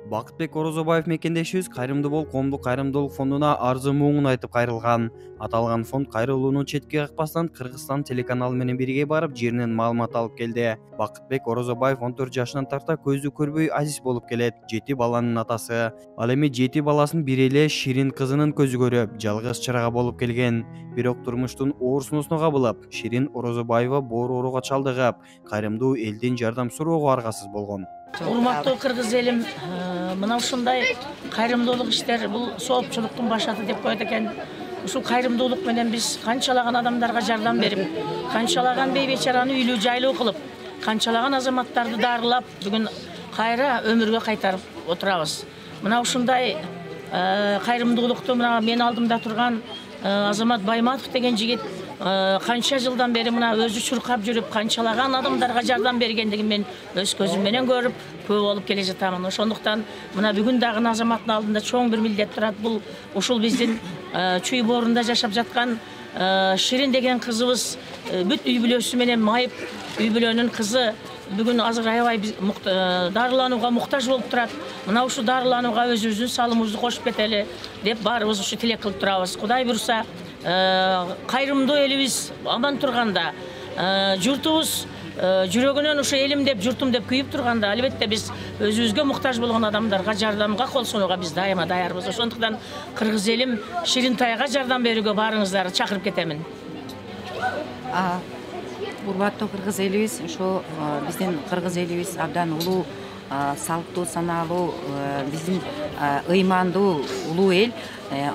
Бакытбек Орозобаев мекендешибиз Кайрымды бол коомдук кайрымдуулук фондуна арзы муңун айтып кайрылган. Аталган фонд кайрылууну четке какпастан Кыргызстан телеканалы менен бирге барып жеринен маалымат алып келди. Бакытбек Орозобаев 14 жашынан тарта көздү көрбөй азиз болуп келет. 7 баланын атасы. Ал эми 7 баласын бир эле Ширин кызынын көзү көрөп, жалгыз чырага болуп келген. Бирок турмуштун оор сунусуна кабылып, Ширин Орозобаева боор ооруга чалдыгып, кайрымдуу элдин жардам суроого аргасыз болгон. Урматтуу кыргыз элим, мына ушундай кайрымдуулук иштер бул соопчулуктун башаты деп коет экен. Ушул кайрымдуулук менен биз канчалаган адамдарга жардам берип, канчалаган бейбечараны үйлүү жайлуу кылып, канчалаган азаматтарды дарылап, бүгүн кайра өмүргө кайтарып отурабыз. Мына ушундай кайрымдуулукту мына мен алдымда турган Азамат Байматов деген жигит канча жылдан бери мына өзү чуркап жүрүп, канчалаган адамдарга жардам бергендигин мен өз көзүм менен көрүп, көп болуп келе жатамын. Ошондуктан мына бүгүн дагы Азаматтын алдында чоң бир милдет турат. Бул ушул биздин Чүй боорунда жашап жаткан Ширин деген кызыбыз, бүт үй бүлөсү менен майып үй бүлөнүн кызы бүгүн азыр аябай дарыланууга муктаж болуп турат. Мына ушу дарыланууга өзүбүздүн салымыбызды кошуп кетели деп баарыбыз ушу тилек кылып турабыз. Кудай буйруса, кайрымдуу элибиз аман турганда, журтубуз жүрөгүнөн ушу элим деп, журтум деп күйүп турганда, албетте биз өзүбүзгө муктаж болгон адамдарга жардамга кол сунууга биз дайыма даярбыз. Ошондуктан кыргыз элим Ширинтайга жардам берүүгө баарыңыздарды чакырып кетемин. Урматтуу кыргыз элибиз, ушу биздин кыргыз элибиз абдан улуу, салттуу, санаалуу, биздин ыймандуу улуу эл.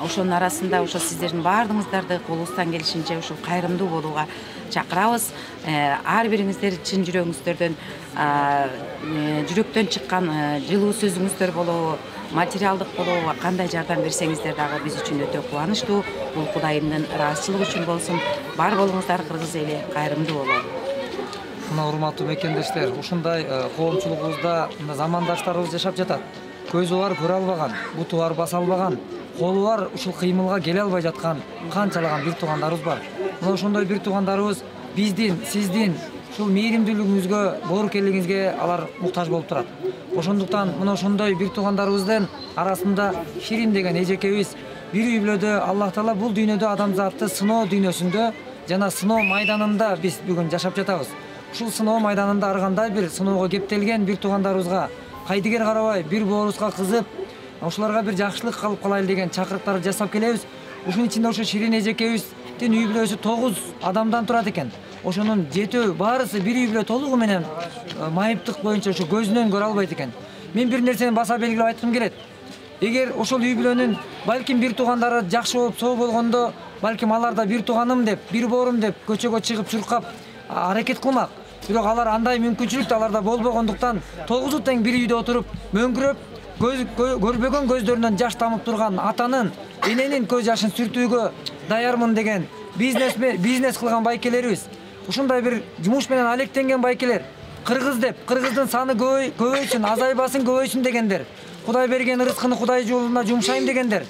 Ошонун арасында ошо сиздердин баардыгыңыздарды колубуздан келишинче ушул кайрымдуу болууга чакырабыз. Ар бириңиздер чын жүрөгүңүздөрдөн, жүрөктөн чыккан жылуу сөзүңүздөр болобу, материалдык болобу, кандай жардам берсеңиздер дагы биз үчүн өтө кубанычтуу. Бул Кудайымдын ыраазычылыгы үчүн болсун. Бар болуңуздар кыргыз эли кайрымдуу бололу. Мына урматтуу мекендештер, ушундай коомчулугубузда замандаштарыбыз жашап жатат. Көзү бар көрө албаган, буту бар баса албаган, колу бар ушул кыймылга келе албай жаткан канчалаган бир туугандарыбыз бар. Мына ошондой бир туугандарыбыз биздин, сиздин ушул мээримдүүлүгүңүзгө, боорукерлигиңизге алар муктаж болуп турат. Ошондуктан мына ошондой бир туугандарыбыздын арасында Ширин деген эжекебиз бир үй бүлөдө Аллах Таала бул дүйнөдө адамзатты сыноо дүйнөсүндө жана сыноо майданында биз бүгүн жашап жатабыз. Ушул сыноо майданында ар кандай бир сыноого кептелген бир туугандарыбызга кайдыгер карабай бир боорубузга кызып, ошолорго бир жакшылык кылып калайлы деген чакырыктарды жасап келебиз. Ушунун ичинде ошо Ширин эжекебиздин үй бүлөсү 9 адамдан турат экен. Ошонун 7 баарысы бир үй бүлө толугу менен майыптык боюнча ошо көзүнөн көрө албайт экен. Мен бир нерсени баса белгилеп айткым келет. Эгер ошол үй бүлөнүн балким бир туугандары жакшы болуп, соо болгондо, балким алар да бир тууганым деп, бир боорум деп көчөгө чыгып чуркап аракет кылмак. Бирок алар андай мүмкүнчүлүк да аларда болбогондуктан 9 тең бир үйдө отуруп, мөңгүрөп, көрбөгөн көздөрүнөн жаш тамып турган атанын, эненин көз жашын сүртүүгө даярмын деген бизнес кылган байкелерибиз. Ушундай бир жумуш менен алектенген байкелер, кыргыз деп, кыргыздын саны көбөйсүн, азайбасын, көбөйсүн дегендер, Кудай берген рызкыны Кудай жолуна жумшайм дегендер,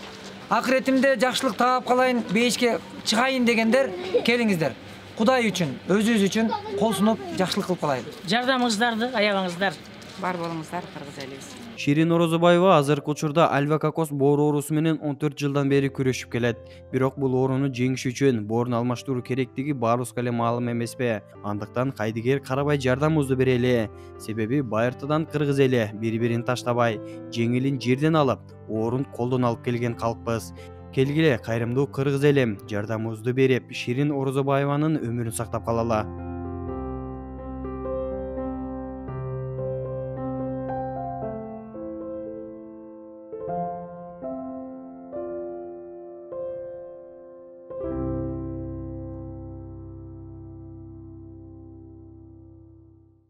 акыретимде жакшылык таап калайын, бейишке чыгайын дегендер, келиңиздер. Кудай үчүн, өзүбүз үчүн кол сунуп жакшылык кылып калайлы. Жардамыңыздарды аябаңыздар. Бар болуңуздар кыргыз элибиз. Ширин Орозобаева азыркы учурда альвакокоз боор оорусу менен 14 жылдан бери күрөшүп келет. Бирок бул ооруну жеңиш үчүн боорун алмаштыруу керектиги баарыбызга эле маалым эмеспи? Андыктан кайдыгер карабай жардамыбызды берели. Себеби байыртадан кыргыз эли бири-бирин таштабай, жеңилин жерден алып, оорун колдон алып келген калкпыз. Келгиле, кайрымдуу кыргыз элим, жардамыбызды берип, Ширин Орозобаеванын өмүрүн сактап калалы.